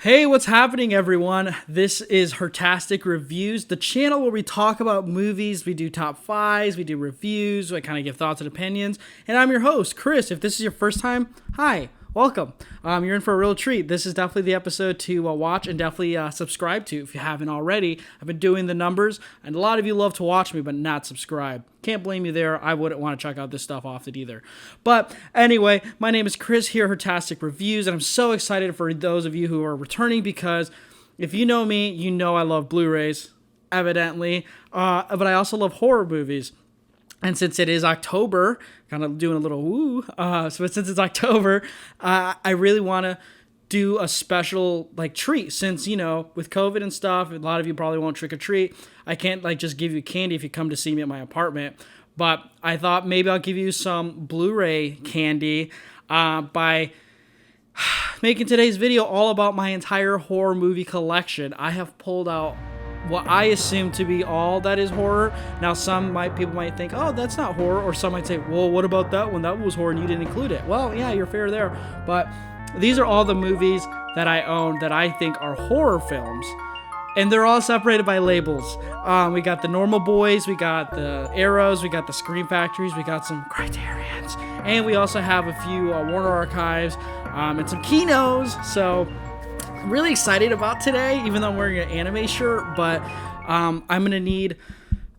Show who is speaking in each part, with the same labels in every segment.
Speaker 1: Hey, what's happening, everyone? This is Hertastic Reviews, the channel where we talk about movies, we do top fives, we do reviews, I kind of give thoughts and opinions, and I'm your host, Chris. If this is your first time, hi, welcome. You're in for a real treat. This is definitely the episode to watch and definitely subscribe to if you haven't already. I've been doing the numbers, and a lot of you love to watch me but not subscribe. Can't blame you there. I wouldn't want to check out this stuff often either. But anyway, my name is Chris here, Hertastic Reviews, and I'm so excited for those of you who are returning because if you know me, you know I love Blu-rays, evidently, but I also love horror movies. And since it is October, kind of doing a little woo, since it's October, I really want to do a special treat since, with COVID and stuff, a lot of you probably won't trick or treat. I can't just give you candy if you come to see me at my apartment. But I thought maybe I'll give you some Blu-ray candy by making today's video all about my entire horror movie collection. I have pulled out what I assume to be all that is horror. Now, people might think, oh, that's not horror, or some might say, well, what about that one? That was horror and you didn't include it. Well, yeah, you're fair there. But these are all the movies that I own that I think are horror films. And they're all separated by labels. We got the Normal Boys, we got the Arrows, we got the Scream Factories, we got some Criterions, and we also have a few Warner Archives and some Kinos. So I'm really excited about today, even though I'm wearing an anime shirt, but I'm going to need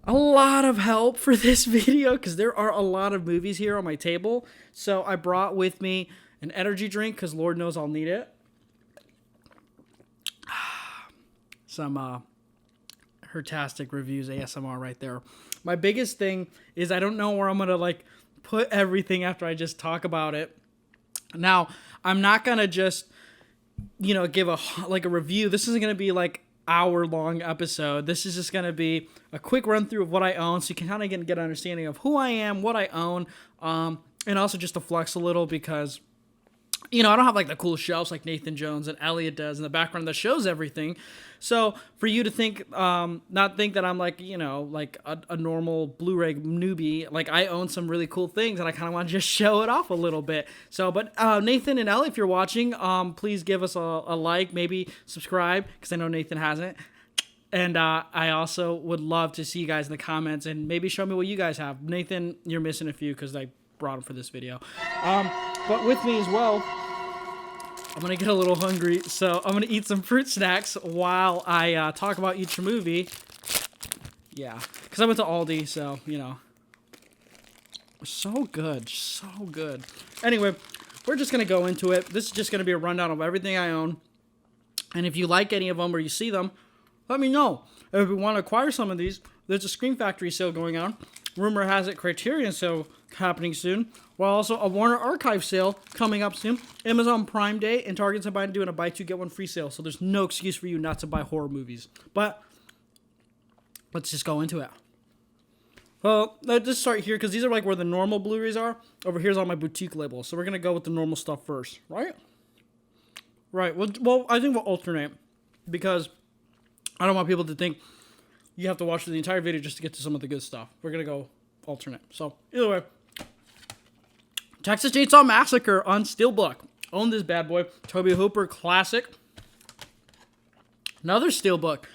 Speaker 1: a lot of help for this video because there are a lot of movies here on my table. So I brought with me an energy drink because Lord knows I'll need it. Some Hertastic Reviews ASMR right there. My biggest thing is I don't know where I'm going to put everything after I just talk about it. Now, I'm not going to just give a review. This isn't going to be hour-long episode. This is just going to be a quick run-through of what I own so you can kind of get an understanding of who I am, what I own, and also just to flex a little because, I don't have the cool shelves like Nathan Jones and Elliot does in the background that shows everything. So for you to think, not think that I'm a normal Blu-ray newbie, I own some really cool things and I kind of want to just show it off a little bit. So, but Nathan and Elliot, if you're watching, please give us a like, maybe subscribe because I know Nathan hasn't. And I also would love to see you guys in the comments and maybe show me what you guys have. Nathan, you're missing a few because I brought them for this video. But with me as well, I'm going to get a little hungry, so I'm going to eat some fruit snacks while I talk about each movie. Yeah, because I went to Aldi, so, so good, so good. Anyway, we're just going to go into it. This is just going to be a rundown of everything I own. And if you like any of them or you see them, let me know. If you want to acquire some of these, there's a Scream Factory sale going on. Rumor has it Criterion sale happening soon, while also a Warner Archive sale coming up soon. Amazon Prime Day and Target's about doing a buy two get one free sale, so there's no excuse for you not to buy horror movies. But let's just go into it. Well, let's just start here because these are where the normal Blu-rays are. Over here's all my boutique labels, so we're gonna go with the normal stuff first, right? Right. Well, I think we'll alternate because I don't want people to think you have to watch the entire video just to get to some of the good stuff. We're gonna go alternate. So either way, Texas Chainsaw Massacre on Steelbook. Own this bad boy. Toby Hooper classic. Another Steelbook.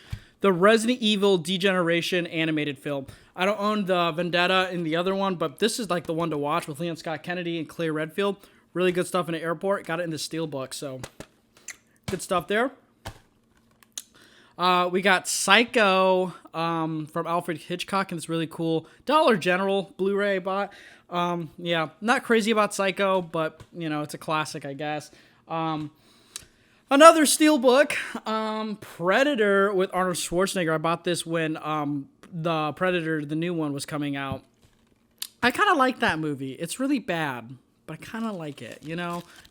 Speaker 1: The Resident Evil Degeneration animated film. I don't own the Vendetta in the other one, but this is the one to watch with Leon Scott Kennedy and Claire Redfield. Really good stuff in the airport. Got it in the Steelbook, so good stuff there. We got Psycho from Alfred Hitchcock, and it's really cool. Dollar General Blu-ray I bought. Yeah, not crazy about Psycho, but, it's a classic, I guess. Another Steelbook, Predator with Arnold Schwarzenegger. I bought this when the Predator, the new one, was coming out. I kind of like that movie. It's really bad, but I kind of like it,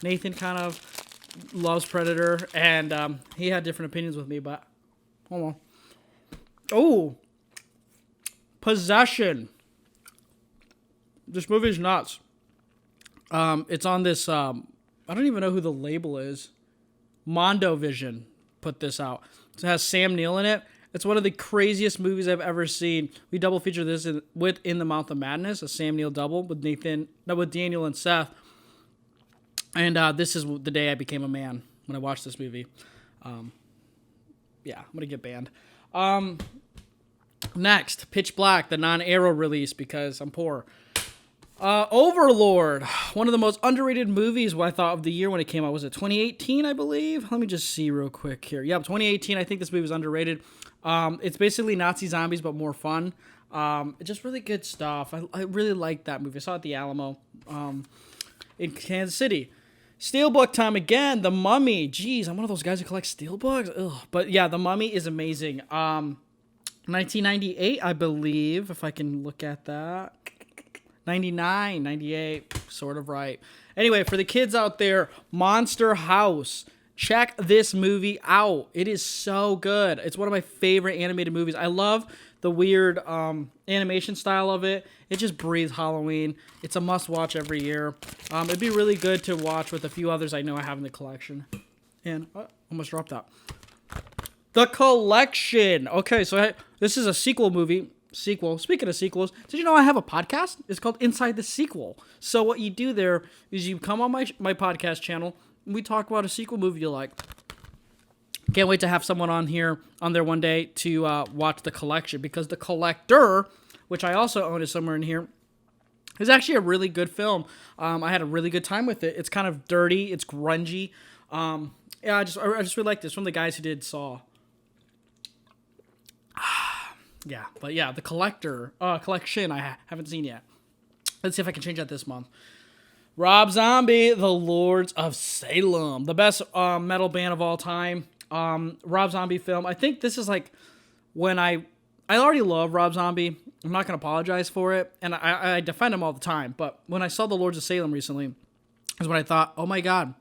Speaker 1: Nathan kind of loves Predator, and he had different opinions with me, but hold on. Oh, Possession. This movie is nuts. It's on this, I don't even know who the label is. Mondo Vision put this out. It has Sam Neill in it. It's one of the craziest movies I've ever seen. We double feature this with In the Mouth of Madness, a Sam Neill double with Daniel and Seth. And this is the day I became a man when I watched this movie. Yeah, I'm gonna get banned. Next, Pitch Black, the non-Arrow release because I'm poor. Overlord, one of the most underrated movies I thought of the year when it came out. Was it 2018, I believe? Let me just see real quick here. Yep, 2018. I think this movie was underrated. It's basically Nazi zombies, but more fun. It's just really good stuff. I really liked that movie. I saw it at the Alamo in Kansas City. Steelbook time again. The Mummy. Jeez, I'm one of those guys who collects Steelbooks. Ugh. But yeah, The Mummy is amazing. 1998, I believe, if I can look at that. 99, 98, sort of right. Anyway, for the kids out there, Monster House. Check this movie out. It is so good. It's one of my favorite animated movies. I love the weird animation style of it. It just breathes Halloween. It's a must-watch every year. It'd be really good to watch with a few others I know I have in the collection. And almost dropped that. The Collection. Okay, so this is a sequel movie. Speaking of sequels, did you know I have a podcast? It's called Inside the Sequel. So what you do there is you come on my podcast channel, and we talk about a sequel movie you like. Can't wait to have someone on there one day to watch The Collection, because The Collector, which I also own, is somewhere in here, is actually a really good film. I had a really good time with it. It's kind of dirty. It's grungy. Yeah, I just really like this. From the guys who did Saw. Yeah, but yeah, The Collection I haven't seen yet. Let's see if I can change that this month. Rob Zombie, The Lords of Salem, the best metal band of all time. Rob Zombie film. I think this is like when I already love Rob Zombie. I'm not going to apologize for it, and I defend him all the time. But when I saw The Lords of Salem recently, is when I thought, oh my God,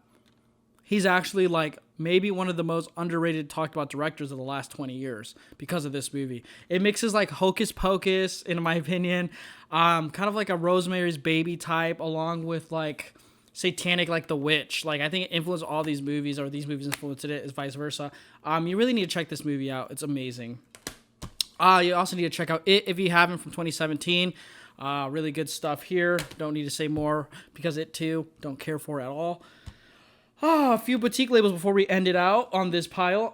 Speaker 1: he's actually like maybe one of the most underrated, talked about directors of the last 20 years because of this movie. It mixes like Hocus Pocus, in my opinion, kind of like a Rosemary's Baby type, along with like satanic, like The Witch. Like I think it influenced all these movies, or these movies influenced it, is vice versa. You really need to check this movie out. It's amazing. You also need to check out It if you haven't, from 2017. Really good stuff here. Don't need to say more because It too, don't care for it at all. A few boutique labels before we end it out on this pile.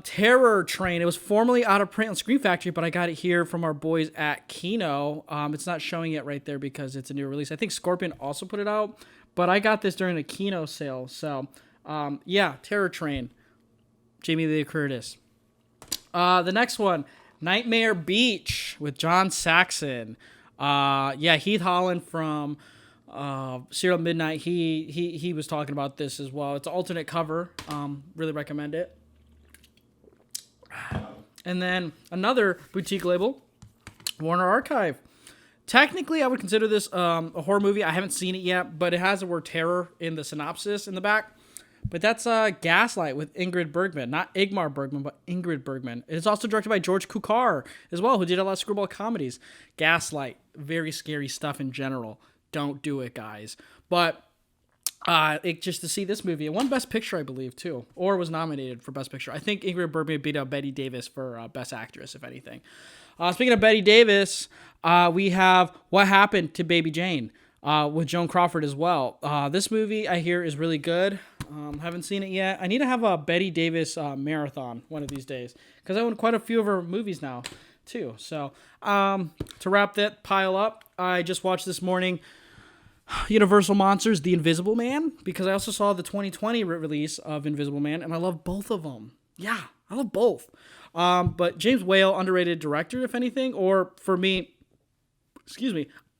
Speaker 1: Terror Train. It was formerly out of print on Screen Factory, but I got it here from our boys at Kino. It's not showing it right there because it's a new release. I think Scorpion also put it out, but I got this during a Kino sale. So, yeah, Terror Train. Jamie Lee Curtis. The next one, Nightmare Beach with John Saxon. Yeah, Heath Holland from Serial Midnight, he was talking about this as well. It's an alternate cover. Really recommend it. And then another boutique label, Warner Archive. Technically, I would consider this a horror movie. I haven't seen it yet, but it has the word terror in the synopsis in the back. But that's Gaslight with Ingrid Bergman. Not Ingmar Bergman, but Ingrid Bergman. It's also directed by George Cukor as well, who did a lot of screwball comedies. Gaslight, very scary stuff in general. Don't do it, guys. But just to see this movie, it won Best Picture, I believe, too, or was nominated for Best Picture. I think Ingrid Bergman beat out Bette Davis for Best Actress, if anything. Speaking of Bette Davis, we have What Happened to Baby Jane with Joan Crawford as well. This movie, I hear, is really good. Haven't seen it yet. I need to have a Bette Davis marathon one of these days, because I own quite a few of her movies now, too. So to wrap that pile up, I just watched this morning Universal Monsters, The Invisible Man, because I also saw the 2020 release of Invisible Man, and I love both of them. Yeah, I love both. But James Whale, underrated director, if anything, or for me,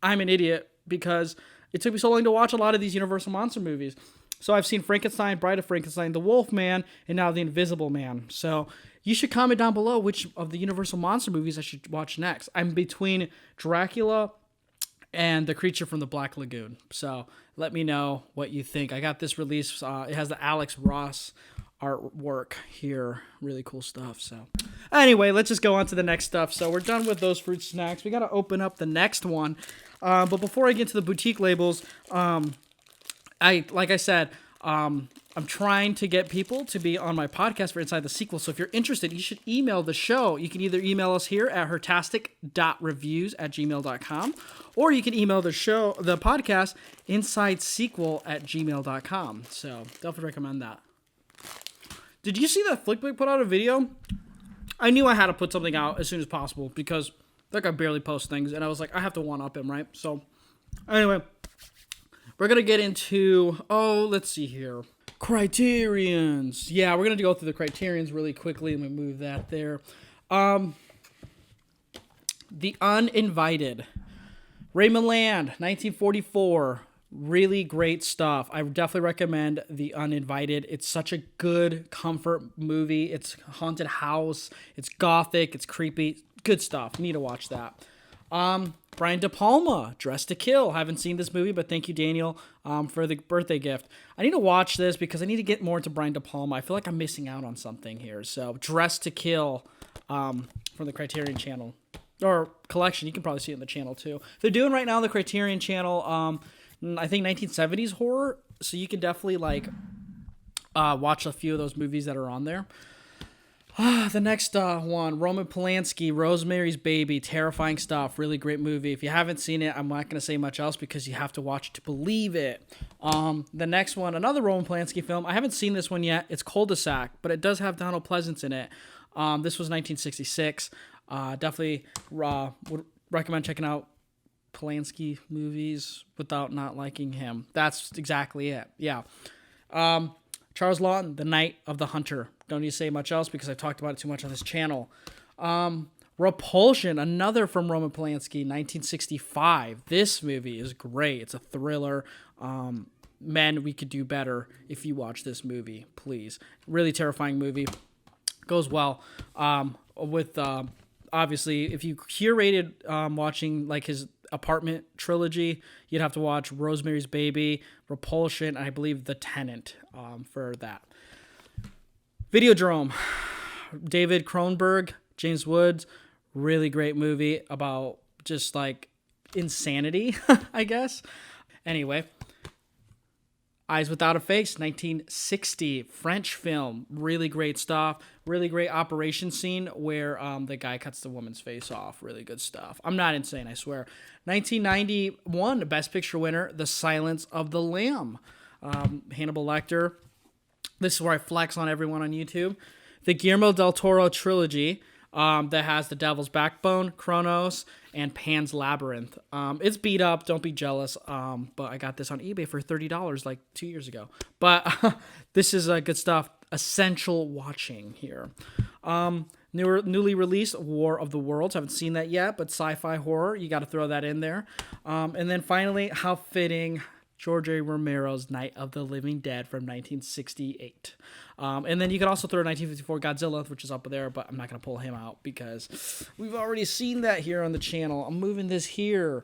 Speaker 1: I'm an idiot because it took me so long to watch a lot of these Universal Monster movies. So I've seen Frankenstein, Bride of Frankenstein, The Wolf Man, and now The Invisible Man. So you should comment down below which of the Universal Monster movies I should watch next. I'm between Dracula and The Creature from the Black Lagoon. So let me know what you think. I got this release. It has the Alex Ross artwork here. Really cool stuff. So anyway, let's just go on to the next stuff. So we're done with those fruit snacks. We got to open up the next one. But before I get to the boutique labels, like I said, I'm trying to get people to be on my podcast for Inside the Sequel. So if you're interested, you should email the show. You can either email us here at hertastic.reviews@gmail.com, or you can email the podcast, insidesequel@gmail.com. So definitely recommend that. Did you see that Flickbook put out a video? I knew I had to put something out as soon as possible because that guy barely posts things, and I was like, I have to one-up him, right? So, anyway, we're going to get into, let's see here. Criterions. Yeah, we're going to go through the Criterions really quickly. Let me move that there. The Uninvited. Raymond Land, 1944. Really great stuff. I definitely recommend The Uninvited. It's such a good comfort movie. It's haunted house. It's gothic. It's creepy. Good stuff. You need to watch that. Brian De Palma, Dressed to Kill. Haven't seen this movie, but thank you, Daniel, for the birthday gift. I need to watch this because I need to get more into Brian De Palma. I feel like I'm missing out on something here. So, Dressed to Kill from the Criterion channel. Or collection. You can probably see it in the channel, too. They're doing right now on the Criterion channel, I think 1970s horror. So you can definitely, watch a few of those movies that are on there. The next one, Roman Polanski, Rosemary's Baby, terrifying stuff, really great movie. If you haven't seen it, I'm not going to say much else because you have to watch it to believe it. The next one, another Roman Polanski film. I haven't seen this one yet. It's Cul-de-sac, but it does have Donald Pleasance in it. This was 1966. Definitely would recommend checking out Polanski movies without not liking him. That's exactly it. Yeah. Charles Lawton, The Night of the Hunter. Don't need to say much else because I've talked about it too much on this channel. Repulsion, another from Roman Polanski, 1965. This movie is great. It's a thriller. Men, we could do better if you watch this movie, please. Really terrifying movie. Goes well with, obviously, if you curated watching like his Apartment trilogy, you'd have to watch Rosemary's Baby, Repulsion, and I believe The Tenant for that. Videodrome, David Cronenberg, James Woods, really great movie about just like insanity, I guess. Anyway, Eyes Without a Face, 1960, French film, really great stuff. Really great operation scene where the guy cuts the woman's face off. Really good stuff. I'm not insane, I swear. 1991, Best Picture winner, The Silence of the Lamb. Hannibal Lecter. This is where I flex on everyone on YouTube. The Guillermo del Toro trilogy that has The Devil's Backbone, Kronos, and Pan's Labyrinth. It's beat up. Don't be jealous. But I got this on eBay for $30 like 2 years ago. But this is good stuff. Essential watching here. Newly released War of the Worlds. Haven't seen that yet, but sci-fi horror. You got to throw that in there. And then finally, how fitting, George A. Romero's Night of the Living Dead from 1968. And then you can also throw 1954 Godzilla, which is up there, but I'm not going to pull him out because we've already seen that here on the channel. I'm moving this here.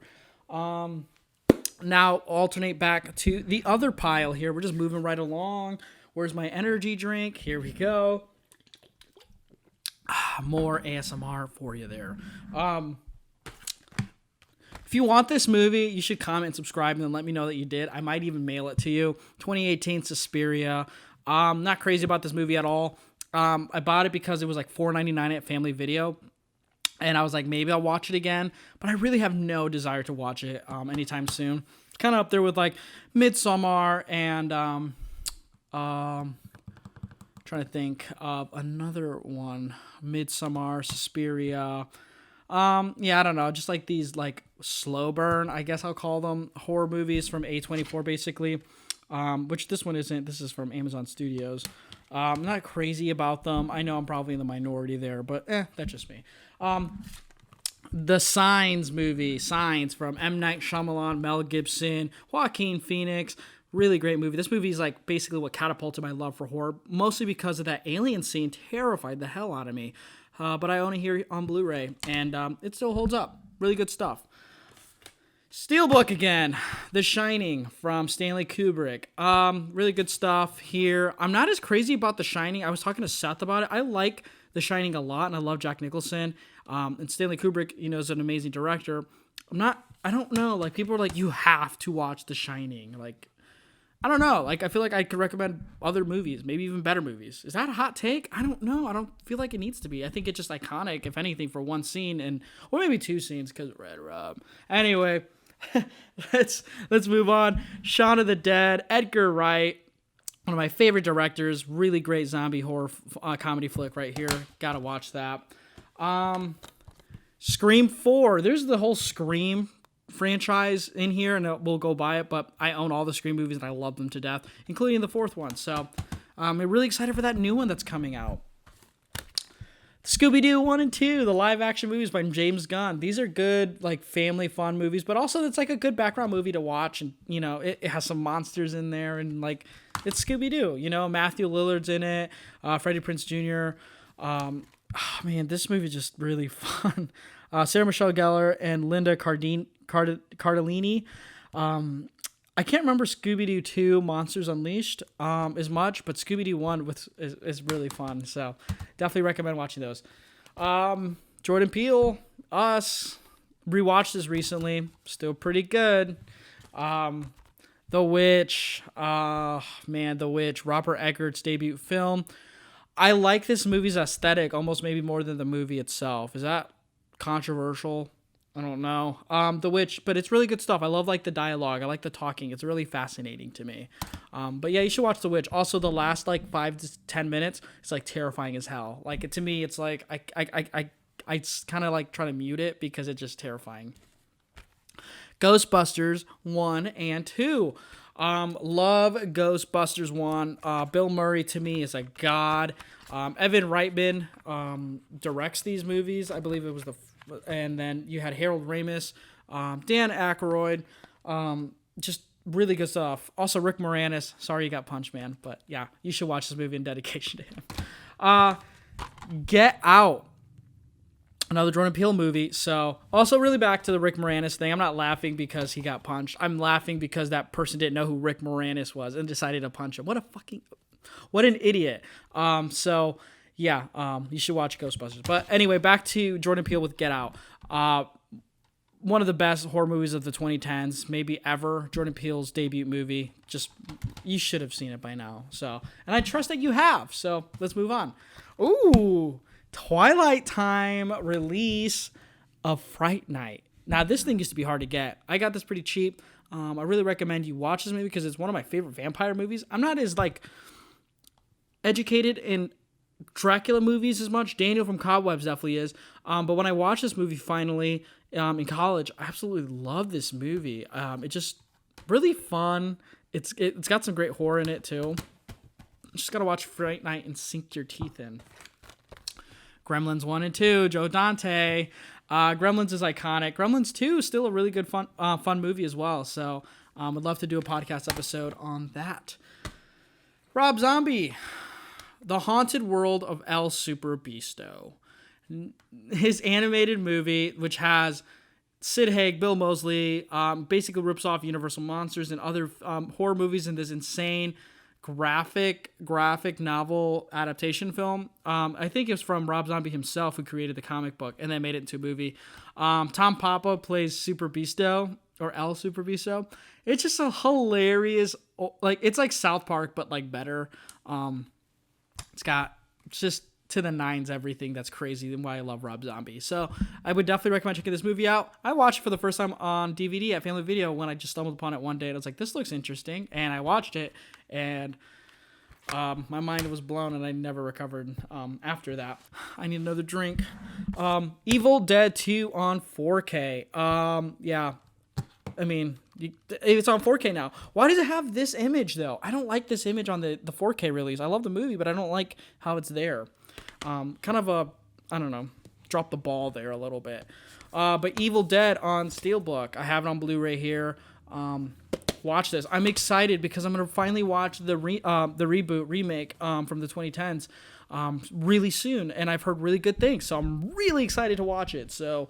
Speaker 1: Now alternate back to the other pile here. We're just moving right along. Where's my energy drink? Here we go. More ASMR for you there. If you want this movie, you should comment and subscribe and then let me know that you did. I might even mail it to you. 2018 Suspiria. Not crazy about this movie at all. I bought it because it was like $4.99 at Family Video. And I was like, maybe I'll watch it again. But I really have no desire to watch it anytime soon. Kind of up there with like Midsommar and... trying to think of another one. Midsommar, Suspiria. Yeah, I don't know. Just like these like slow burn, I guess I'll call them, horror movies from A24 basically. Which this one isn't. This is from Amazon Studios. I'm not crazy about them. I know I'm probably in the minority there, but that's just me. The Signs movie, Signs from M. Night Shyamalan, Mel Gibson, Joaquin Phoenix. Really great movie. This movie is like basically what catapulted my love for horror, mostly because of that alien scene terrified the hell out of me. But I own it here on Blu-ray, and it still holds up. Really good stuff. Steelbook again. The Shining from Stanley Kubrick. Really good stuff here. I'm not as crazy about The Shining. I was talking to Seth about it. I like The Shining a lot, and I love Jack Nicholson. And Stanley Kubrick, is an amazing director. I don't know. Like, people are like, you have to watch The Shining. Like, I don't know. Like, I feel like I could recommend other movies, maybe even better movies. Is that a hot take? I don't know. I don't feel like it needs to be. I think it's just iconic, if anything, for one scene or maybe two scenes because Red Rob. Anyway, let's move on. Shaun of the Dead, Edgar Wright, One of my favorite directors. Really great zombie horror comedy flick right here. Gotta watch that. Scream 4. There's the whole Scream franchise in here, and we'll go by it, but I own all the Scream movies and I love them to death, including the 4th one. So I'm really excited for that new one that's coming out. Scooby-Doo 1 and 2, the live action movies by James Gunn. These are good, like, family fun movies, but also it's like a good background movie to watch, and it has some monsters in there, and like it's Scooby-Doo. Matthew Lillard's in it, Freddie Prinze Jr. Man, this movie is just really fun. Sarah Michelle Gellar and Linda Cardellini. I can't remember Scooby-Doo 2 Monsters Unleashed as much, but Scooby-Doo 1 is really fun. So definitely recommend watching those. Jordan Peele, Us. Rewatched this recently. Still pretty good. The Witch. The Witch. Robert Eggers' debut film. I like this movie's aesthetic almost maybe more than the movie itself. Is that controversial? I don't know. The Witch, but it's really good stuff. I love like the dialogue. I like the talking. It's really fascinating to me. But yeah, you should watch The Witch. Also, the last like 5 to 10 minutes, it's like terrifying as hell. Like to me, it's like I kind of like try to mute it because it's just terrifying. Ghostbusters 1 and 2. Love Ghostbusters 1. Bill Murray to me is a god. Evan Reitman directs these movies. I believe it was and then you had Harold Ramis, Dan Aykroyd, just really good stuff. Also Rick Moranis. Sorry you got punched, man, but yeah, you should watch this movie in dedication to him. Get Out. Another Jordan Peele movie. So also really back to the Rick Moranis thing. I'm not laughing because he got punched. I'm laughing because that person didn't know who Rick Moranis was and decided to punch him. What an idiot. You should watch Ghostbusters. But anyway, back to Jordan Peele with Get Out. One of the best horror movies of the 2010s, maybe ever. Jordan Peele's debut movie. Just, you should have seen it by now. So, and I trust that you have. So let's move on. Ooh, Twilight Time release of Fright Night. Now, this thing used to be hard to get. I got this pretty cheap. I really recommend you watch this movie because it's one of my favorite vampire movies. I'm not as like educated in Dracula movies as much. Daniel from Cobwebs definitely is. But when I watched this movie finally in college, I absolutely love this movie. It's just really fun. It's got some great horror in it too. Just gotta watch Fright Night and sink your teeth in. Gremlins 1 and 2, Joe Dante. Gremlins is iconic. Gremlins 2 is still a really good fun movie as well. So I'd love to do a podcast episode on that. Rob Zombie, The Haunted World of El Super Beasto. His animated movie, which has Sid Haig, Bill Moseley, basically rips off Universal Monsters and other horror movies in this insane graphic novel adaptation film. I think it's from Rob Zombie himself, who created the comic book and then made it into a movie. Tom Papa plays Super Beasto, or El Super Beasto. It's just a hilarious, like, it's like South Park, but like better. It's got just to the nines everything that's crazy and why I love Rob Zombie. So I would definitely recommend checking this movie out. I watched it for the first time on DVD at Family Video when I just stumbled upon it one day. And I was like, this looks interesting. And I watched it, and my mind was blown, and I never recovered after that. I need another drink. Evil Dead 2 on 4K. Yeah. I mean, it's on 4K now. Why does it have this image, though? I don't like this image on the 4K release. I love the movie, but I don't like how it's there. Kind of I don't know, drop the ball there a little bit. But Evil Dead on Steelbook. I have it on Blu-ray here. Watch this. I'm excited because I'm going to finally watch the remake from the 2010s really soon. And I've heard really good things, so I'm really excited to watch it. So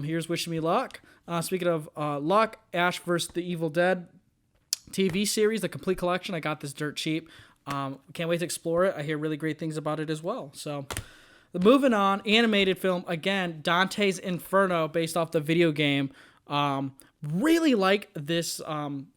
Speaker 1: here's wishing me luck. Speaking of luck, Ash vs. the Evil Dead TV series, the complete collection. I got this dirt cheap. Can't wait to explore it. I hear really great things about it as well. So, moving on, animated film again. Dante's Inferno, based off the video game. really like this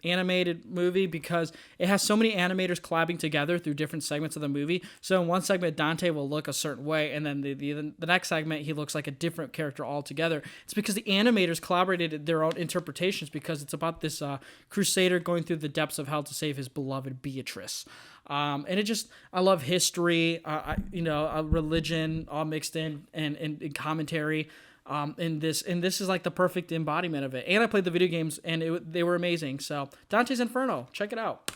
Speaker 1: animated movie because it has so many animators collabing together through different segments of the movie. So in one segment, Dante will look a certain way, and then the next segment, he looks like a different character altogether. It's because the animators collaborated their own interpretations, because it's about this crusader going through the depths of hell to save his beloved Beatrice. And it just, I love history, religion all mixed in, and commentary. And this is like the perfect embodiment of it. And I played the video games, and they were amazing. So Dante's Inferno, check it out.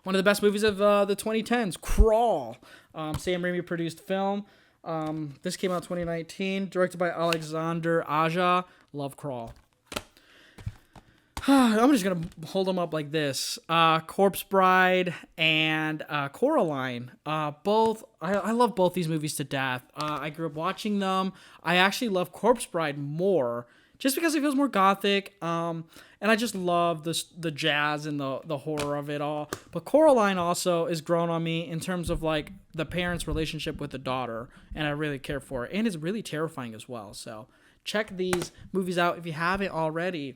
Speaker 1: One of the best movies of the 2010s, Crawl. Sam Raimi produced film. This came out 2019, directed by Alexander Aja. Love Crawl. I'm just going to hold them up like this. Corpse Bride and Coraline. Both, I love both these movies to death. I grew up watching them. I actually love Corpse Bride more, just because it feels more gothic. And I just love the jazz and the horror of it all. But Coraline also is grown on me in terms of like the parents' relationship with the daughter. And I really care for it. And it's really terrifying as well. So check these movies out if you haven't already.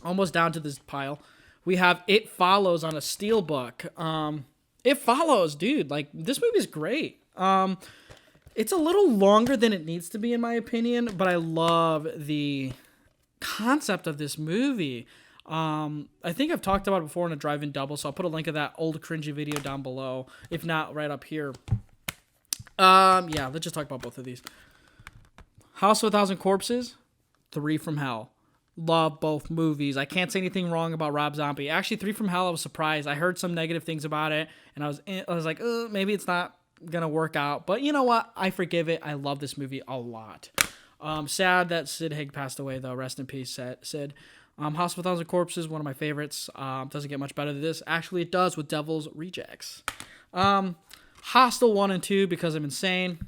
Speaker 1: Almost down to this pile. We have It Follows on a Steelbook. It Follows, dude. Like, this movie is great. It's a little longer than it needs to be, in my opinion, but I love the concept of this movie. I think I've talked about it before in a drive-in double, so I'll put a link of that old cringy video down below, if not right up here. Yeah, let's just talk about both of these. House of a Thousand Corpses, 3 from Hell. Love both movies. I can't say anything wrong about Rob Zombie. Actually, 3 from Hell, I was surprised. I heard some negative things about it, and I was like, maybe it's not gonna work out. But you know what? I forgive it. I love this movie a lot. Sad that Sid Haig passed away, though. Rest in peace, Sid. House of a Thousand Corpses, one of my favorites. Doesn't get much better than this. Actually, it does with Devil's Rejects. Hostel 1 and 2, because I'm insane.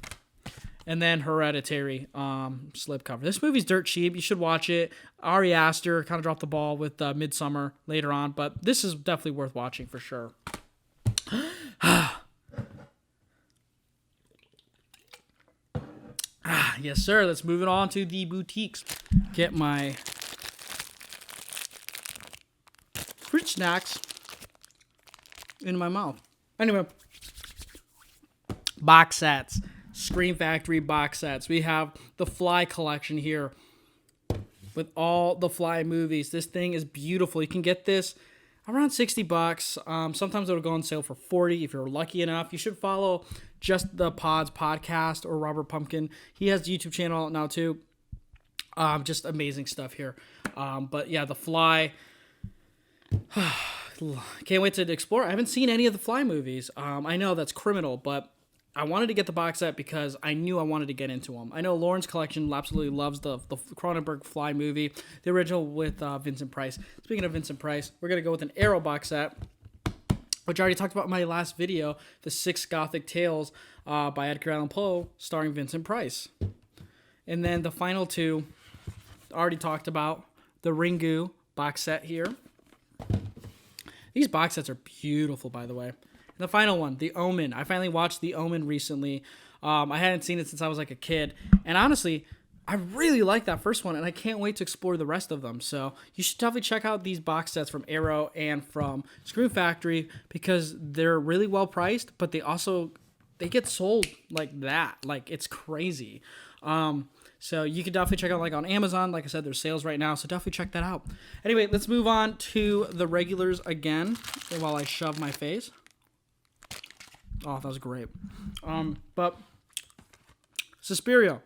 Speaker 1: And then Hereditary, slipcover. This movie's dirt cheap. You should watch it. Ari Aster kind of dropped the ball with Midsommar later on, but this is definitely worth watching for sure. Yes, sir. Let's move it on to the boutiques. Get my fruit snacks in my mouth. Anyway, box sets. Scream Factory box sets. We have the Fly collection here with all the Fly movies. This thing is beautiful. You can get this around $60. Sometimes it'll go on sale for $40 if you're lucky enough. You should follow Just the Pods podcast or Robert Pumpkin. He has the YouTube channel out now too. Just amazing stuff here. But yeah, the Fly. Can't wait to explore. I haven't seen any of the Fly movies. I know that's criminal, but I wanted to get the box set because I knew I wanted to get into them. I know Lauren's collection absolutely loves the Cronenberg Fly movie, the original with Vincent Price. Speaking of Vincent Price, we're going to go with an Arrow box set, which I already talked about in my last video, the 6 Gothic Tales by Edgar Allan Poe, starring Vincent Price. And then the final 2, already talked about, the Ringu box set here. These box sets are beautiful, by the way. And the final one, The Omen. I finally watched The Omen recently. I hadn't seen it since I was like a kid. And honestly, I really like that first one, and I can't wait to explore the rest of them. So you should definitely check out these box sets from Arrow and from Scream Factory because they're really well priced, but they get sold like that. Like, it's crazy. So you can definitely check out like on Amazon. Like I said, there's sales right now, so definitely check that out. Anyway, let's move on to the regulars again while I shove my face. Oh, that was great. But Suspiria.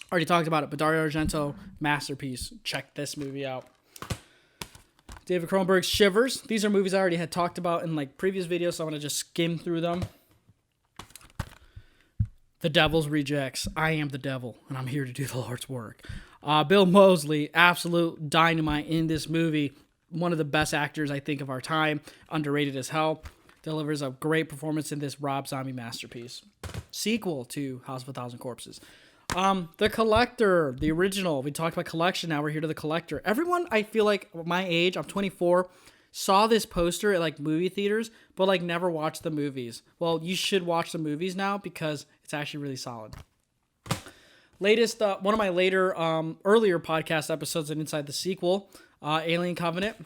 Speaker 1: Already talked about it, but Dario Argento, masterpiece. Check this movie out. David Cronenberg's Shivers. These are movies I already had talked about in like previous videos, so I'm going to just skim through them. The Devil's Rejects. I am the devil, and I'm here to do the Lord's work. Bill Moseley, absolute dynamite in this movie. One of the best actors, I think, of our time. Underrated as hell. Delivers a great performance in this Rob Zombie masterpiece. Sequel to House of a Thousand Corpses. The Collector, the original. We talked about collection, now we're here to The Collector. Everyone, I feel like, my age, I'm 24, saw this poster at like movie theaters, but like never watched the movies. Well, you should watch the movies now because it's actually really solid. latest, one of my later, earlier podcast episodes and Inside the Sequel, Alien Covenant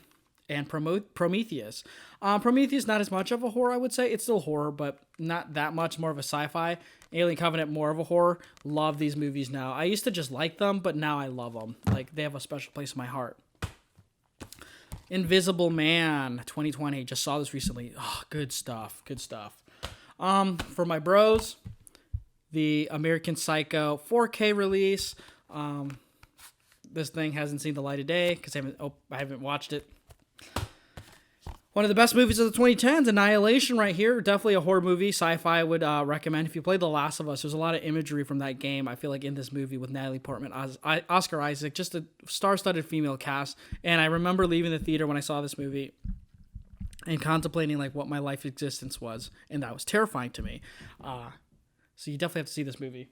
Speaker 1: and Prometheus. Prometheus, not as much of a horror, I would say. It's still horror, but not that much, more of a sci-fi. Alien Covenant, more of a horror. Love these movies now. I used to just like them, but now I love them. Like, they have a special place in my heart. Invisible Man, 2020. Just saw this recently. Oh, good stuff. Good stuff. For my bros, the American Psycho 4K release. This thing hasn't seen the light of day because I haven't watched it. One of the best movies of the 2010s, Annihilation right here. Definitely a horror movie, sci-fi I would recommend. If you play The Last of Us, there's a lot of imagery from that game, I feel like, in this movie with Natalie Portman, Oscar Isaac, just a star-studded female cast. And I remember leaving the theater when I saw this movie and contemplating like what my life existence was. And that was terrifying to me. So you definitely have to see this movie.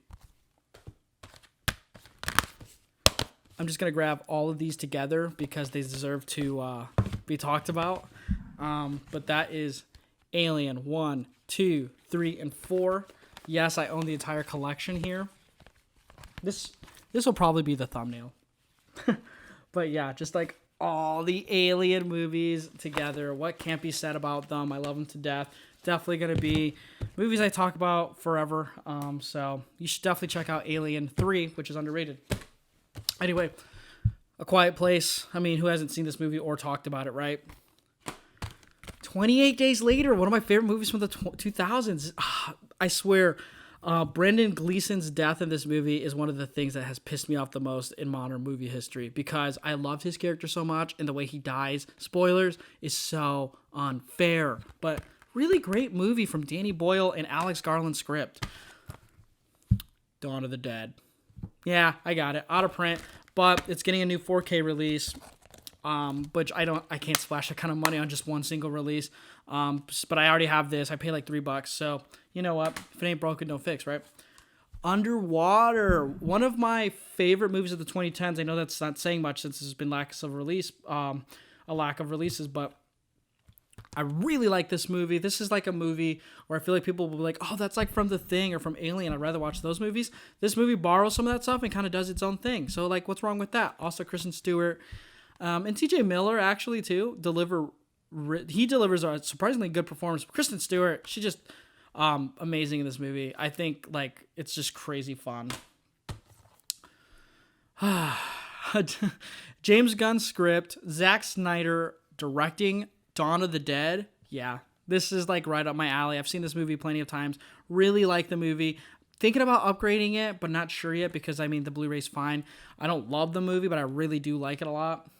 Speaker 1: I'm just going to grab all of these together because they deserve to be talked about. But that is Alien 1, 2, 3, and 4. Yes, I own the entire collection here. This will probably be the thumbnail. But yeah, just like all the Alien movies together. What can't be said about them? I love them to death. Definitely going to be movies I talk about forever. So you should definitely check out Alien 3, which is underrated. Anyway, A Quiet Place. I mean, who hasn't seen this movie or talked about it, right? 28 Days Later, one of my favorite movies from the 2000s. I swear, Brendan Gleeson's death in this movie is one of the things that has pissed me off the most in modern movie history because I loved his character so much and the way he dies, spoilers, is so unfair. But really great movie from Danny Boyle and Alex Garland script. Dawn of the Dead. Yeah, I got it. Out of print, but it's getting a new 4K release. Which I can't splash that kind of money on just one single release. But I already have this. I pay like $3, so you know what? If it ain't broken, don't fix, right? Underwater, one of my favorite movies of the 2010s. I know that's not saying much since there's been a lack of releases, but I really like this movie. This is like a movie where I feel like people will be like, oh, that's like from The Thing or from Alien. I'd rather watch those movies. This movie borrows some of that stuff and kind of does its own thing. So like, what's wrong with that? Also, Kristen Stewart. And TJ Miller, actually, too, he delivers a surprisingly good performance. Kristen Stewart, she's just amazing in this movie. I think, like, it's just crazy fun. James Gunn script, Zack Snyder directing, Dawn of the Dead. Yeah, this is, like, right up my alley. I've seen this movie plenty of times. Really like the movie. Thinking about upgrading it, but not sure yet because, I mean, the Blu-ray's fine. I don't love the movie, but I really do like it a lot.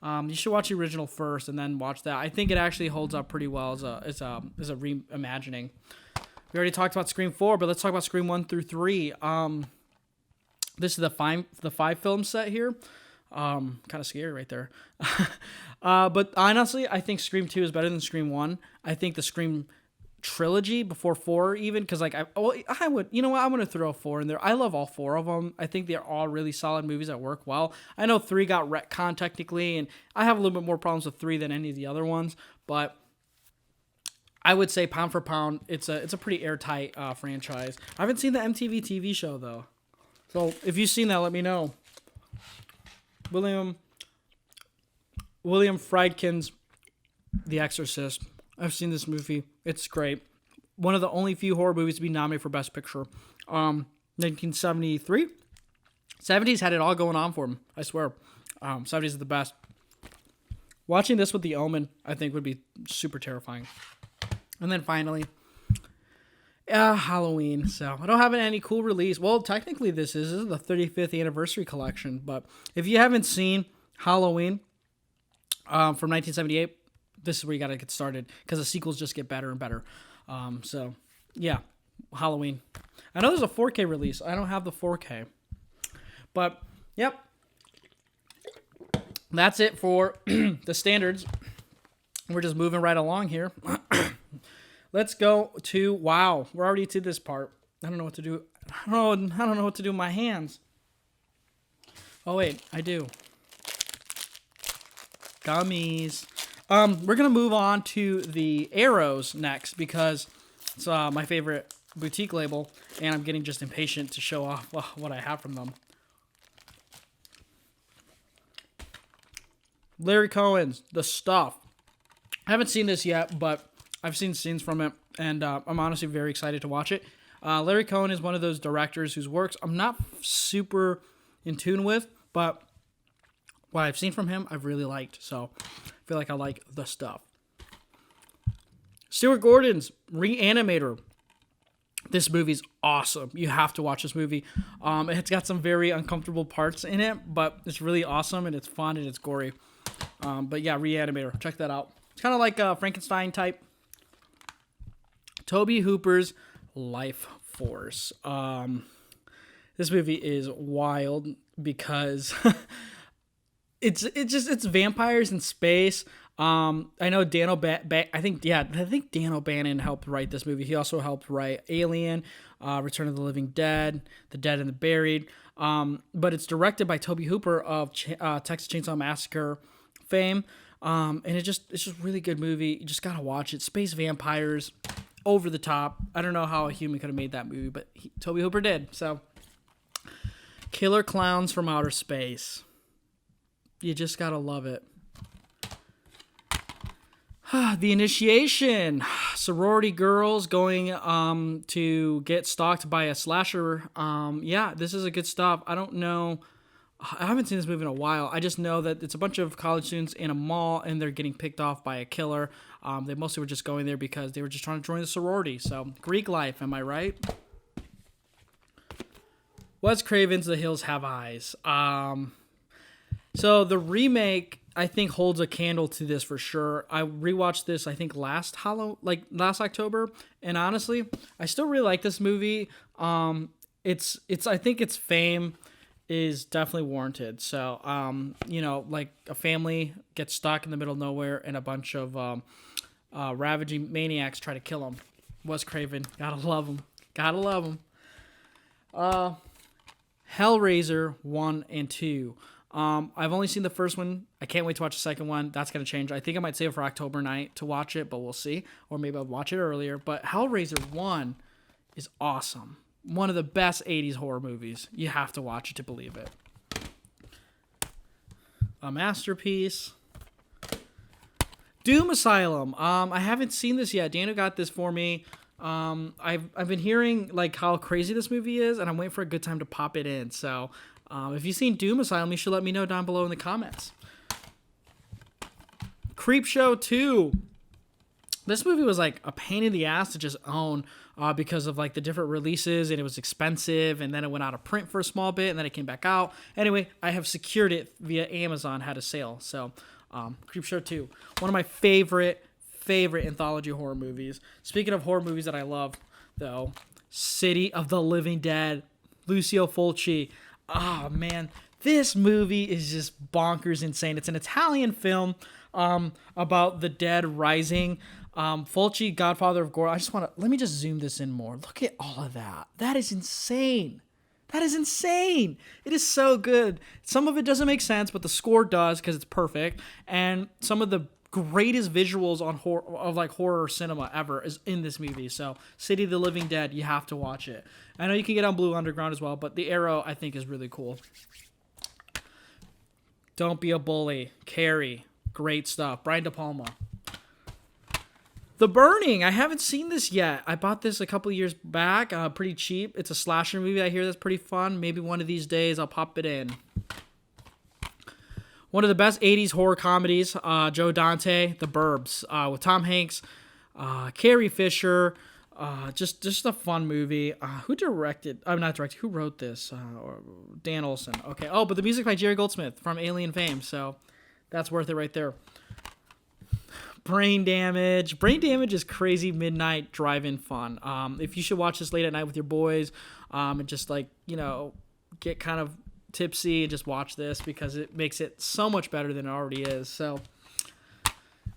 Speaker 1: You should watch the original first and then watch that. I think it actually holds up pretty well as a reimagining. We already talked about Scream 4, but let's talk about Scream 1 through 3. This is the five film set here. Kind of scary right there. But honestly, I think Scream 2 is better than Scream 1. I think the Scream trilogy before 4 even, because like I would, you know what, I'm gonna throw 4 in there. I love all 4 of them. I think they're all really solid movies that work well. I know 3 got retconned technically, and I have a little bit more problems with 3 than any of the other ones, but I would say pound for pound, it's a pretty airtight franchise. I haven't seen the MTV TV show though, so if you've seen that, let me know. William Friedkin's The Exorcist. I've seen this movie. It's great. One of the only few horror movies to be nominated for Best Picture. 1973? 70s had it all going on for him. I swear. 70s is the best. Watching this with the Omen, I think, would be super terrifying. And then finally, Halloween. So I don't have any cool release. Well, technically this is the 35th anniversary collection. But if you haven't seen Halloween from 1978, this is where you got to get started because the sequels just get better and better. So, yeah, Halloween. I know there's a 4K release. I don't have the 4K. But, yep. That's it for the standards. We're just moving right along here. Let's go to, wow, we're already to this part. I don't know what to do. I don't know what to do with my hands. Oh, wait, I do. Gummies. We're going to move on to the arrows next because it's my favorite boutique label, and I'm getting just impatient to show off what I have from them. Larry Cohen's The Stuff. I haven't seen this yet, but I've seen scenes from it, and I'm honestly very excited to watch it. Larry Cohen is one of those directors whose works I'm not super in tune with, but what I've seen from him, I've really liked. So I feel like I like The Stuff. Stuart Gordon's Re-Animator. This movie's awesome. You have to watch this movie. It's got some very uncomfortable parts in it, but it's really awesome, and it's fun, and it's gory. But yeah, Re-Animator. Check that out. It's kind of like a Frankenstein type. Toby Hooper's Life Force. This movie is wild because it's vampires in space. I know I think Dan O'Bannon helped write this movie. He also helped write Alien, Return of the Living Dead, The Dead and the Buried. But it's directed by Toby Hooper of Texas Chainsaw Massacre fame. And it's just really good movie. You just gotta watch it. Space vampires, over the top. I don't know how a human could have made that movie, but Toby Hooper did. So, Killer Clowns from Outer Space. You just gotta love it. The Initiation. Sorority girls going to get stalked by a slasher. Yeah, this is a good stuff. I don't know. I haven't seen this movie in a while. I just know that it's a bunch of college students in a mall, and they're getting picked off by a killer. They mostly were just going there because they were just trying to join the sorority. So, Greek life, am I right? Wes Craven's The Hills Have Eyes. So, the remake, I think, holds a candle to this for sure. I rewatched this, I think, last October, and honestly, I still really like this movie. I think its fame is definitely warranted. So, like a family gets stuck in the middle of nowhere, and a bunch of ravaging maniacs try to kill them. Wes Craven, gotta love him. Gotta love him. Hellraiser 1 and 2. I've only seen the first one. I can't wait to watch the second one. That's going to change. I think I might save it for October night to watch it, but we'll see. Or maybe I'll watch it earlier. But Hellraiser 1 is awesome. One of the best 80s horror movies. You have to watch it to believe it. A masterpiece. Doom Asylum. I haven't seen this yet. Dana got this for me. I've been hearing like how crazy this movie is, and I'm waiting for a good time to pop it in. So, if you've seen Doom Asylum, you should let me know down below in the comments. Creepshow 2. This movie was like a pain in the ass to just own because of like the different releases, and it was expensive, and then it went out of print for a small bit, and then it came back out. Anyway, I have secured it via Amazon, had a sale. So, Creepshow 2. One of my favorite anthology horror movies. Speaking of horror movies that I love, though, City of the Living Dead, Lucio Fulci. Oh, man, this movie is just bonkers insane. It's an Italian film about the dead rising. Fulci, Godfather of Gore. Let me just zoom this in more. Look at all of that. That is insane. That is insane. It is so good. Some of it doesn't make sense, but the score does because it's perfect. And some of the greatest visuals on horror cinema ever is in this movie. So, City of the Living Dead, you have to watch it. I know you can get on Blue Underground as well, but The Arrow I think is really cool. Don't Be a Bully, Carrie, great stuff. Brian De Palma. The Burning. I haven't seen this yet. I bought this a couple years back, pretty cheap. It's a slasher movie. I hear that's pretty fun. Maybe one of these days I'll pop it in. One of the best 80s horror comedies, Joe Dante, The Burbs, with Tom Hanks, Carrie Fisher. Just a fun movie. Who wrote this? Dan Olson. Okay. Oh, but the music by Jerry Goldsmith from Alien fame. So that's worth it right there. Brain Damage. Brain Damage is crazy midnight drive-in fun. If you should watch this late at night with your boys, and just get kind of tipsy and just watch this because it makes it so much better than it already is. So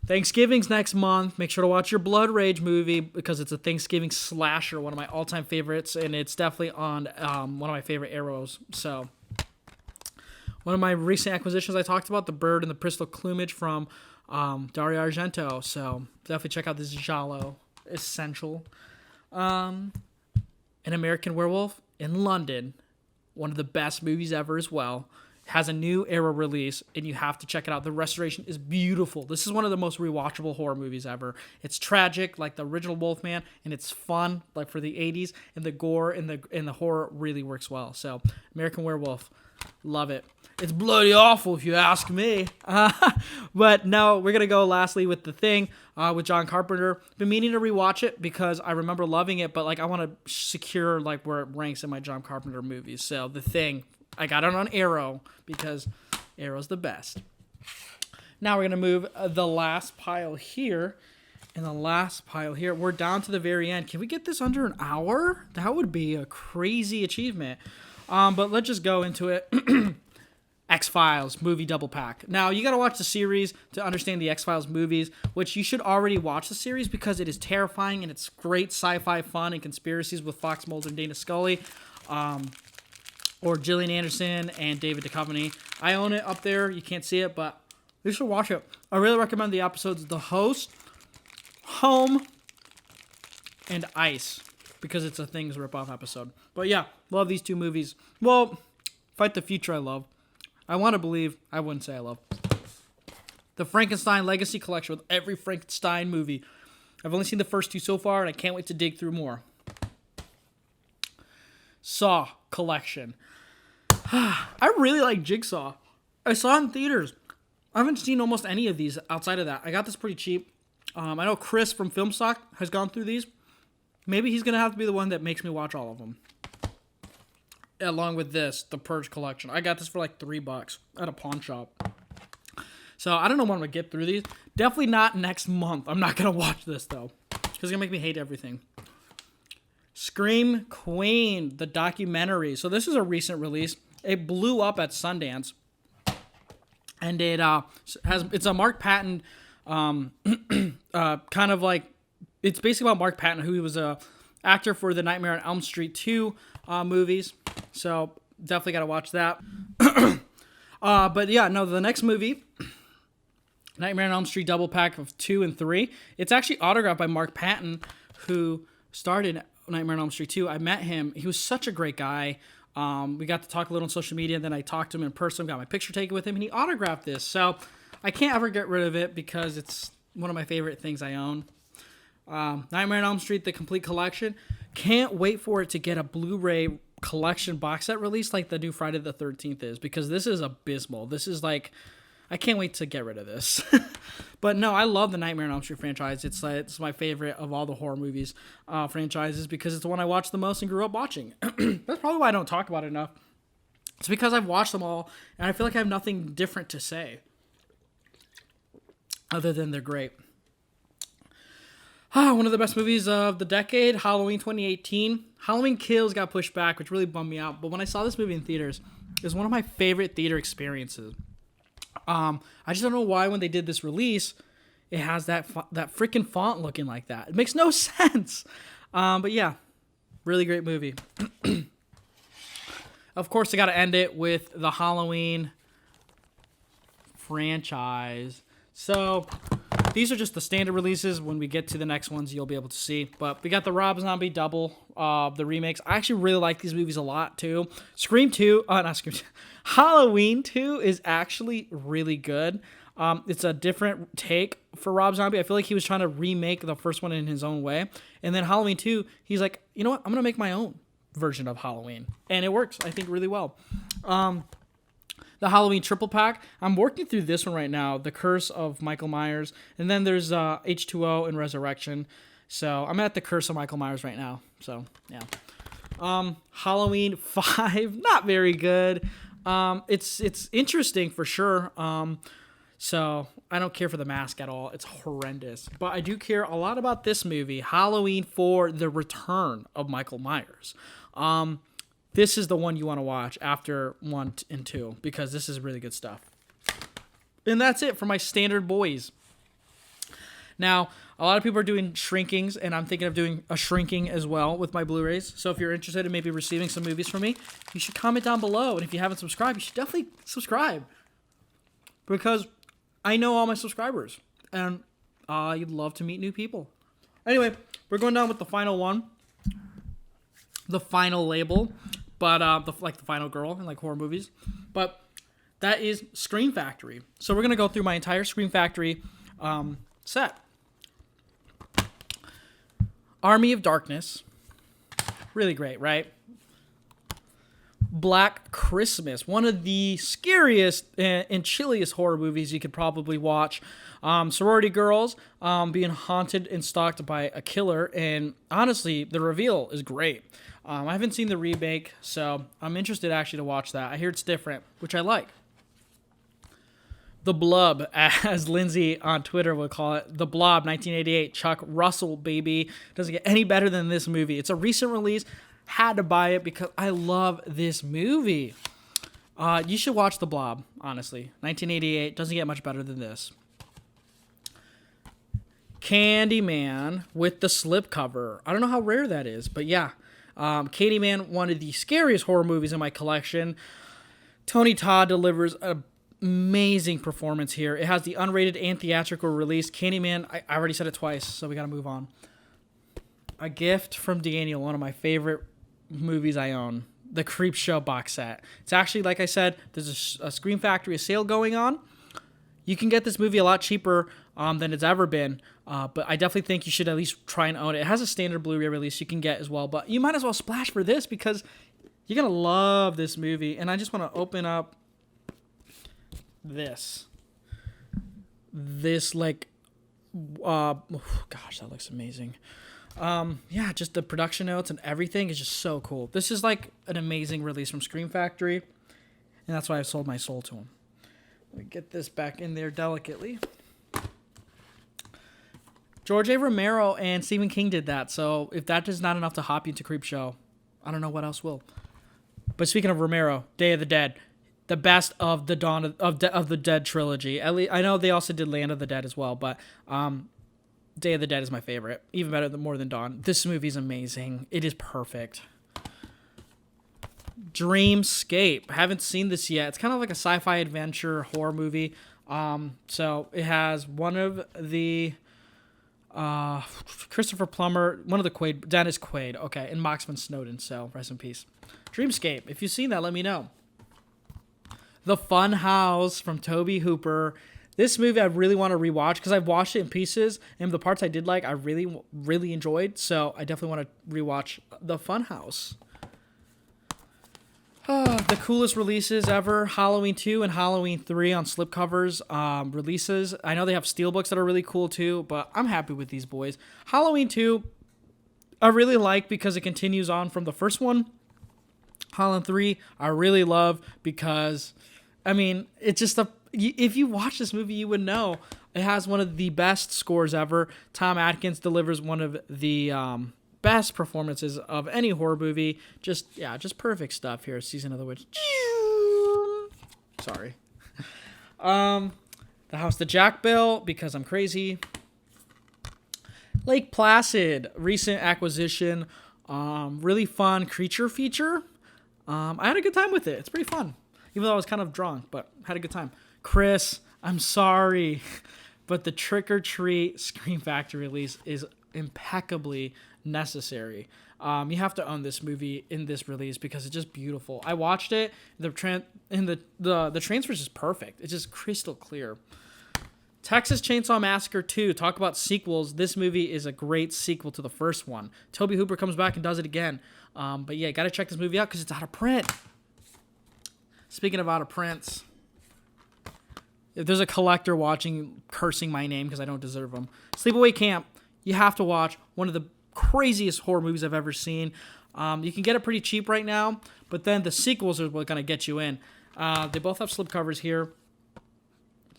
Speaker 1: Thanksgiving's next month. Make sure to watch your Blood Rage movie because it's a Thanksgiving slasher, one of my all-time favorites, and it's definitely on one of my favorite arrows. So one of my recent acquisitions I talked about, The Bird and the Crystal Plumage from Dario Argento. So definitely check out this Giallo. Essential. An American Werewolf in London, one of the best movies ever as well, has a new era release, and you have to check it out. The restoration is beautiful. This is one of the most rewatchable horror movies ever. It's tragic, like the original Wolfman, and it's fun, like for the 80s, and the gore and the horror really works well. So, American Werewolf, love it. It's bloody awful if you ask me. But no, we're going to go lastly with The Thing with John Carpenter. Been meaning to rewatch it because I remember loving it, but like I want to secure like where it ranks in my John Carpenter movies. So The Thing, I got it on Arrow because Arrow's the best. Now we're going to move the last pile here. And the last pile here, we're down to the very end. Can we get this under an hour? That would be a crazy achievement. But let's just go into it. X-Files movie double pack. Now, you got to watch the series to understand the X-Files movies, which you should already watch the series because it is terrifying and it's great sci-fi fun and conspiracies with Fox Mulder and Dana Scully, or Gillian Anderson and David Duchovny. I own it up there. You can't see it, but you should watch it. I really recommend the episodes The Host, Home, and Ice because it's a Things ripoff episode. But yeah, love these two movies. Well, Fight the Future I love. I want to believe, I wouldn't say I love. The Frankenstein Legacy Collection with every Frankenstein movie. I've only seen the first two so far, and I can't wait to dig through more. Saw Collection. I really like Jigsaw. I saw it in theaters. I haven't seen almost any of these outside of that. I got this pretty cheap. I know Chris from Filmstock has gone through these. Maybe he's going to have to be the one that makes me watch all of them. Along with this, the Purge Collection. I got this for like $3 at a pawn shop. So I don't know when I'm going to get through these. Definitely not next month. I'm not going to watch this though. Because it's going to make me hate everything. Scream Queen, the documentary. So this is a recent release. It blew up at Sundance. And it's a Mark Patton, kind of like, it's basically about Mark Patton, who was a actor for the Nightmare on Elm Street 2 movies. So definitely got to watch that. But yeah, no, the next movie, Nightmare on Elm Street double pack of 2 and 3. It's actually autographed by Mark Patton, who started Nightmare on Elm Street 2. I met him. He was such a great guy. We got to talk a little on social media, and then I talked to him in person, got my picture taken with him, and he autographed this. So I can't ever get rid of it because it's one of my favorite things I own. Nightmare on Elm Street, the complete collection. Can't wait for it to get a Blu-ray collection box set release like the new Friday the 13th is, because this is abysmal. This is like, I can't wait to get rid of this. But no, I love the Nightmare on Elm Street franchise. It's my favorite of all the horror movies franchises because it's the one I watched the most and grew up watching. That's probably why I don't talk about it enough. It's because I've watched them all and I feel like I have nothing different to say other than they're great. One of the best movies of the decade, Halloween 2018. Halloween Kills got pushed back, which really bummed me out. But when I saw this movie in theaters, it was one of my favorite theater experiences. I just don't know why when they did this release, it has that freaking font looking like that. It makes no sense. But yeah, really great movie. Of course, I got to end it with the Halloween franchise. So these are just the standard releases. When we get to the next ones, you'll be able to see. But we got the Rob Zombie double, the remakes. I actually really like these movies a lot, too. Halloween 2 is actually really good. It's a different take for Rob Zombie. I feel like he was trying to remake the first one in his own way. And then Halloween 2, he's like, you know what? I'm going to make my own version of Halloween. And it works, I think, really well. The Halloween triple pack. I'm working through this one right now, The Curse of Michael Myers. And then there's H2O and Resurrection. So I'm at The Curse of Michael Myers right now. So, yeah. Halloween 5, not very good. It's interesting for sure. So I don't care for the mask at all. It's horrendous. But I do care a lot about this movie, Halloween 4, The Return of Michael Myers. This is the one you want to watch after 1 and 2 because this is really good stuff. And that's it for my standard boys. Now, a lot of people are doing shrinkings, and I'm thinking of doing a shrinking as well with my Blu-rays. So if you're interested in maybe receiving some movies from me, you should comment down below. And if you haven't subscribed, you should definitely subscribe because I know all my subscribers, and I'd love to meet new people. Anyway, we're going down with the final one. the final label, but like the final girl in like horror movies. But that is Scream Factory. So we're gonna go through my entire Scream Factory set. Army of Darkness, really great, right? Black Christmas, one of the scariest and chilliest horror movies you could probably watch. Sorority girls being haunted and stalked by a killer, and honestly, the reveal is great. I haven't seen the remake, so I'm interested actually to watch that. I hear it's different, which I like. The Blob, as Lindsay on Twitter would call it, The Blob, 1988, Chuck Russell, baby. Doesn't get any better than this movie. It's a recent release. Had to buy it because I love this movie. You should watch The Blob, honestly. 1988, doesn't get much better than this. Candyman with the slipcover. I don't know how rare that is, but yeah. Candyman, one of the scariest horror movies in my collection. Tony Todd delivers an amazing performance here. It has the unrated and theatrical release. Candyman, I already said it twice, so we got to move on. A Gift from Daniel, one of my favorite movies I own. The Creepshow box set. It's actually, like I said, there's a Scream Factory sale going on. You can get this movie a lot cheaper than it's ever been, but I definitely think you should at least try and own it. It has a standard Blu-ray release you can get as well, but you might as well splash for this because you're going to love this movie. And I just want to open up this like, gosh, that looks amazing. Yeah, just the production notes and everything is just so cool. This is like an amazing release from Scream Factory, and that's why I've sold my soul to them. Let me get this back in there delicately. George A. Romero and Stephen King did that, so if that is not enough to hop you into Creepshow, I don't know what else will. But speaking of Romero, Day of the Dead, the best of the Dawn of the Dead trilogy. At least, I know they also did Land of the Dead as well, but Day of the Dead is my favorite. Even better than more than Dawn. This movie is amazing. It is perfect. Dreamscape. I haven't seen this yet. It's kind of like a sci-fi adventure horror movie. So it has one of the Christopher Plummer, one of the Quaid, Dennis Quaid, okay, and Moxman Snowden. So rest in peace. Dreamscape. If you've seen that, let me know. The Fun House from Toby Hooper. This movie I really want to rewatch because I've watched it in pieces, and the parts I did like I really, really enjoyed. So I definitely want to rewatch The Funhouse. The coolest releases ever: Halloween 2 and Halloween 3 on slipcovers releases. I know they have steelbooks that are really cool too, but I'm happy with these boys. Halloween 2 I really like because it continues on from the first one. Halloween 3 I really love because, I mean, it's just if you watch this movie, you would know it has one of the best scores ever. Tom Atkins delivers one of the best performances of any horror movie. Just perfect stuff here. Season of the Witch. Sorry. The House that Jack built because I'm crazy. Lake Placid, recent acquisition. Really fun creature feature. I had a good time with it. It's pretty fun. Even though I was kind of drunk, but had a good time. Chris, I'm sorry, but the Trick or Treat Scream Factory release is impeccably necessary. You have to own this movie in this release because it's just beautiful. I watched it. The transfer is just perfect. It's just crystal clear. Texas Chainsaw Massacre 2. Talk about sequels. This movie is a great sequel to the first one. Toby Hooper comes back and does it again. But yeah, got to check this movie out because it's out of print. Speaking of out of prints, if there's a collector watching cursing my name because I don't deserve them, Sleepaway Camp, you have to watch. One of the craziest horror movies I've ever seen. You can get it pretty cheap right now, but then the sequels are what going to get you in. They both have slipcovers here.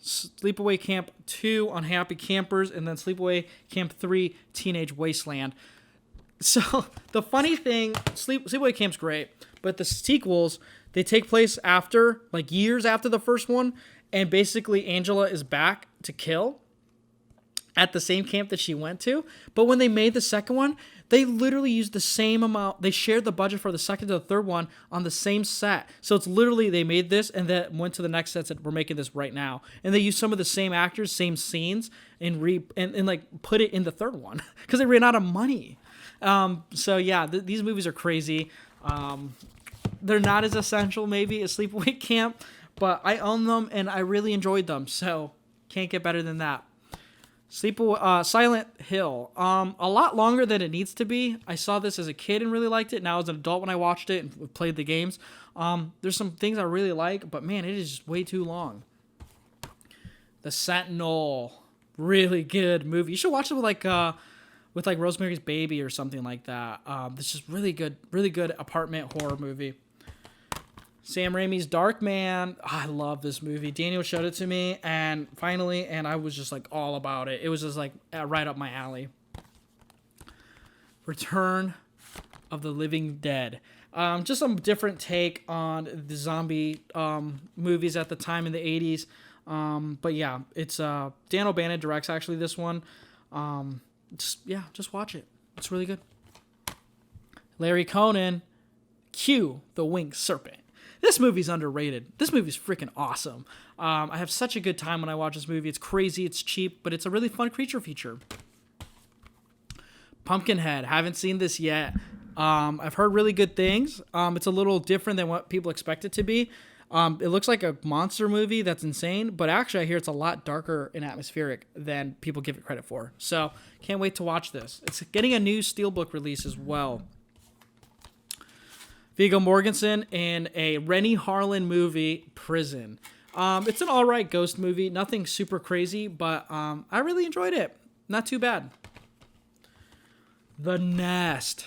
Speaker 1: Sleepaway Camp 2, Unhappy Campers, and then Sleepaway Camp 3, Teenage Wasteland. So the funny thing, Sleepaway Camp's great, but the sequels, they take place after, like years after the first one, and basically Angela is back to kill at the same camp that she went to. But when they made the second one, they literally used the same amount. They shared the budget for the second to the third one on the same set. So it's literally they made this and then went to the next set and said, we're making this right now. And they used some of the same actors, same scenes, and like put it in the third one because they ran out of money. So yeah, these movies are crazy. They're not as essential maybe as Sleepaway Camp, but I own them and I really enjoyed them. So can't get better than that. Silent Hill. A lot longer than it needs to be. I saw this as a kid and really liked it. Now as an adult when I watched it and played the games, there's some things I really like, but man, it is just way too long. The Sentinel. Really good movie. You should watch it with Rosemary's Baby or something like that. This is really good apartment horror movie. Sam Raimi's Darkman. I love this movie. Daniel showed it to me and I was just like all about it. It was just like right up my alley. Return of the Living Dead. Just some different take on the zombie movies at the time in the 80s. But yeah, it's Dan O'Bannon directs actually this one. Just watch it. It's really good. Larry Cohen, Q, the Wink Serpent. This movie's underrated. This movie's freaking awesome. I have such a good time when I watch this movie. It's crazy, it's cheap, but it's a really fun creature feature. Pumpkinhead. Haven't seen this yet. I've heard really good things. It's a little different than what people expect it to be. It looks like a monster movie that's insane, but actually I hear it's a lot darker and atmospheric than people give it credit for. So can't wait to watch this. It's getting a new Steelbook release as well. Viggo Mortensen in a Rennie Harlan movie, Prison. It's an alright ghost movie. Nothing super crazy, but I really enjoyed it. Not too bad. The Nest.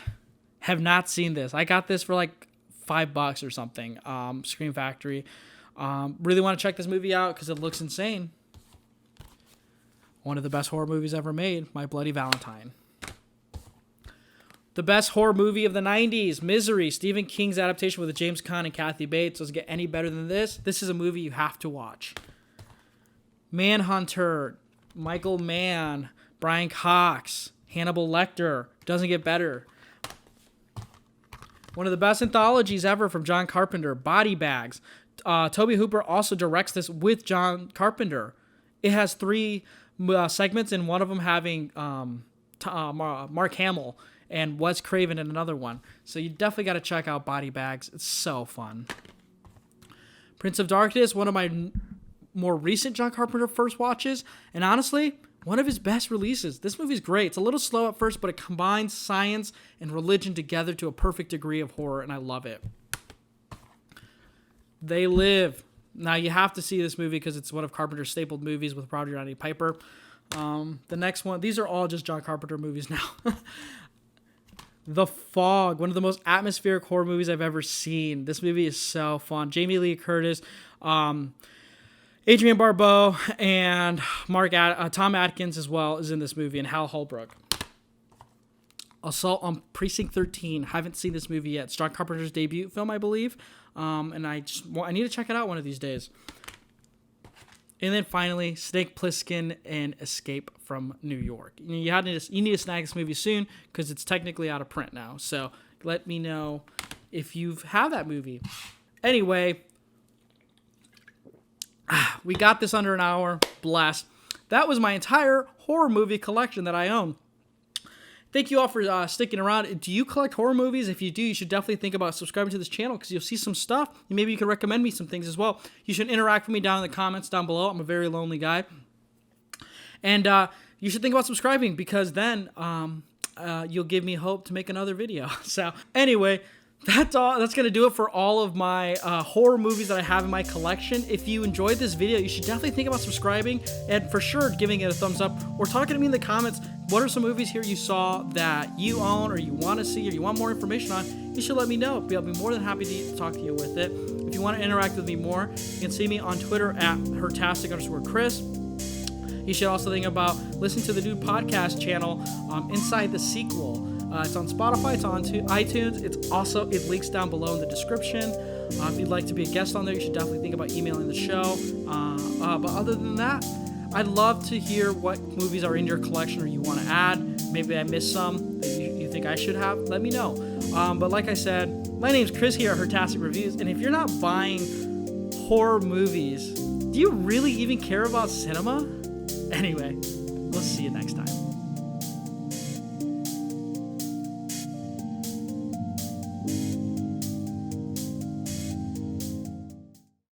Speaker 1: Have not seen this. I got this for like $5 or something. Scream Factory. Really want to check this movie out because it looks insane. One of the best horror movies ever made, My Bloody Valentine. The best horror movie of the 90s, Misery, Stephen King's adaptation with James Caan and Kathy Bates. Doesn't get any better than this. This is a movie you have to watch. Manhunter, Michael Mann, Brian Cox, Hannibal Lecter. Doesn't get better. One of the best anthologies ever from John Carpenter, Body Bags. Toby Hooper also directs this with John Carpenter. It has 3 segments, and one of them having Mark Hamill and Wes Craven in another one. So you definitely got to check out Body Bags. It's so fun. Prince of Darkness, one of my more recent John Carpenter first watches, and honestly, one of his best releases. This movie's great. It's a little slow at first, but it combines science and religion together to a perfect degree of horror, and I love it. They Live. Now, you have to see this movie because it's one of Carpenter's stapled movies with Roddy Rodney Piper. The next one, these are all just John Carpenter movies now. The Fog, one of the most atmospheric horror movies I've ever seen. This movie is so fun. Jamie Lee Curtis, Adrienne Barbeau, and Tom Atkins as well is in this movie, and Hal Holbrook. Assault on Precinct 13. Haven't seen this movie yet. It's John Carpenter's debut film, I believe. And I need to check it out one of these days. And then finally, Snake Plissken and Escape from New York. You need to snag this movie soon because it's technically out of print now. So let me know if you have that movie. Anyway, we got this under an hour. Blessed. That was my entire horror movie collection that I own. Thank you all for sticking around. Do you collect horror movies? If you do, you should definitely think about subscribing to this channel because you'll see some stuff. And maybe you can recommend me some things as well. You should interact with me down in the comments down below. I'm a very lonely guy. And you should think about subscribing because then you'll give me hope to make another video. So anyway, that's all. That's going to do it for all of my horror movies that I have in my collection. If you enjoyed this video, you should definitely think about subscribing and for sure giving it a thumbs up or talking to me in the comments. What are some movies here you saw that you own or you want to see or you want more information on? You should let me know. I'll be more than happy to talk to you with it. If you want to interact with me more, you can see me on Twitter at hertastic_Chris. You should also think about listening to the new podcast channel, Inside the Sequel. It's on Spotify, it's on iTunes. It links down below in the description. If you'd like to be a guest on there, you should definitely think about emailing the show. But other than that, I'd love to hear what movies are in your collection or you want to add. Maybe I missed some that you think I should have. Let me know. But like I said, my name's Chris here at Hertastic Reviews. And if you're not buying horror movies, do you really even care about cinema? Anyway, we'll see you next time.